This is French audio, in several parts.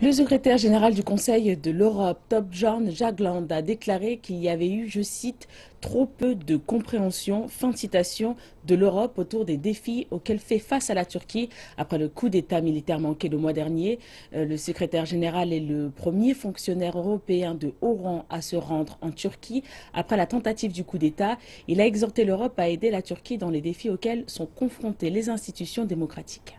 Le secrétaire général du Conseil de l'Europe, Thorbjørn Jagland, a déclaré qu'il y avait eu, je cite, trop peu de compréhension, fin de citation, de l'Europe autour des défis auxquels fait face à la Turquie après le coup d'État militaire manqué le mois dernier. Le secrétaire général est le premier fonctionnaire européen de haut rang à se rendre en Turquie après la tentative du coup d'État. Il a exhorté l'Europe à aider la Turquie dans les défis auxquels sont confrontées les institutions démocratiques.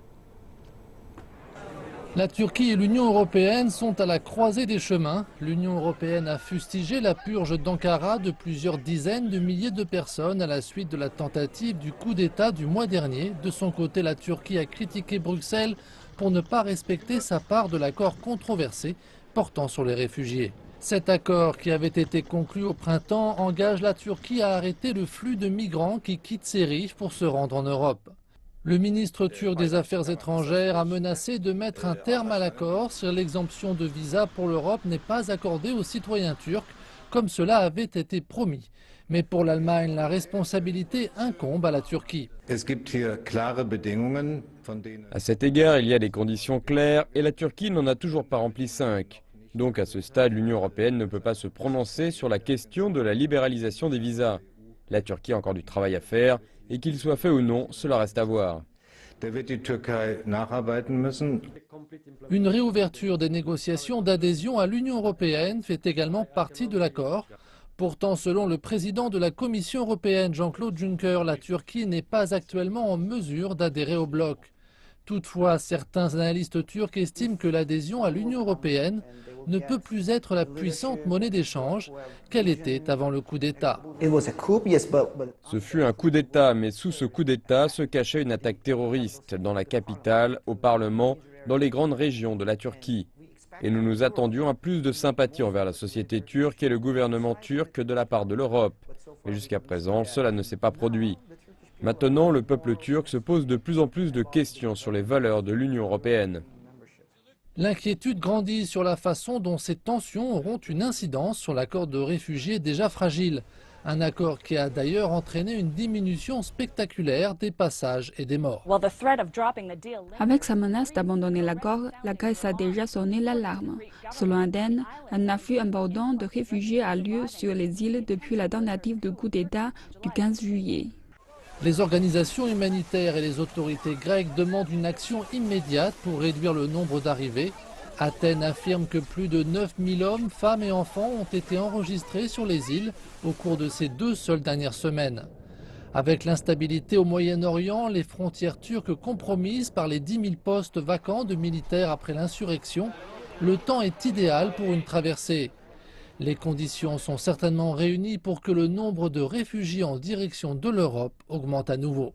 La Turquie et l'Union européenne sont à la croisée des chemins. L'Union européenne a fustigé la purge d'Ankara de plusieurs dizaines de milliers de personnes à la suite de la tentative du coup d'État du mois dernier. De son côté, la Turquie a critiqué Bruxelles pour ne pas respecter sa part de l'accord controversé portant sur les réfugiés. Cet accord, qui avait été conclu au printemps, engage la Turquie à arrêter le flux de migrants qui quittent ses rives pour se rendre en Europe. Le ministre turc des Affaires étrangères a menacé de mettre un terme à l'accord si l'exemption de visa pour l'Europe n'est pas accordée aux citoyens turcs, comme cela avait été promis. Mais pour l'Allemagne, la responsabilité incombe à la Turquie. À cet égard, il y a des conditions claires et la Turquie n'en a toujours pas rempli 5. Donc à ce stade, l'Union européenne ne peut pas se prononcer sur la question de la libéralisation des visas. La Turquie a encore du travail à faire et qu'il soit fait ou non, cela reste à voir. Une réouverture des négociations d'adhésion à l'Union européenne fait également partie de l'accord. Pourtant, selon le président de la Commission européenne, Jean-Claude Juncker, la Turquie n'est pas actuellement en mesure d'adhérer au bloc. Toutefois, certains analystes turcs estiment que l'adhésion à l'Union européenne ne peut plus être la puissante monnaie d'échange qu'elle était avant le coup d'État. Ce fut un coup d'État, mais sous ce coup d'État se cachait une attaque terroriste dans la capitale, au Parlement, dans les grandes régions de la Turquie. Et nous nous attendions à plus de sympathie envers la société turque et le gouvernement turc de la part de l'Europe. Mais jusqu'à présent, cela ne s'est pas produit. Maintenant, le peuple turc se pose de plus en plus de questions sur les valeurs de l'Union européenne. L'inquiétude grandit sur la façon dont ces tensions auront une incidence sur l'accord de réfugiés déjà fragile. Un accord qui a d'ailleurs entraîné une diminution spectaculaire des passages et des morts. Avec sa menace d'abandonner l'accord, la Grèce a déjà sonné l'alarme. Selon Athènes, un afflux important de réfugiés a lieu sur les îles depuis la tentative de coup d'État du 15 juillet. Les organisations humanitaires et les autorités grecques demandent une action immédiate pour réduire le nombre d'arrivées. Athènes affirme que plus de 9000 hommes, femmes et enfants ont été enregistrés sur les îles au cours de ces 2 seules dernières semaines. Avec l'instabilité au Moyen-Orient, les frontières turques compromises par les 10 000 postes vacants de militaires après l'insurrection, le temps est idéal pour une traversée. Les conditions sont certainement réunies pour que le nombre de réfugiés en direction de l'Europe augmente à nouveau.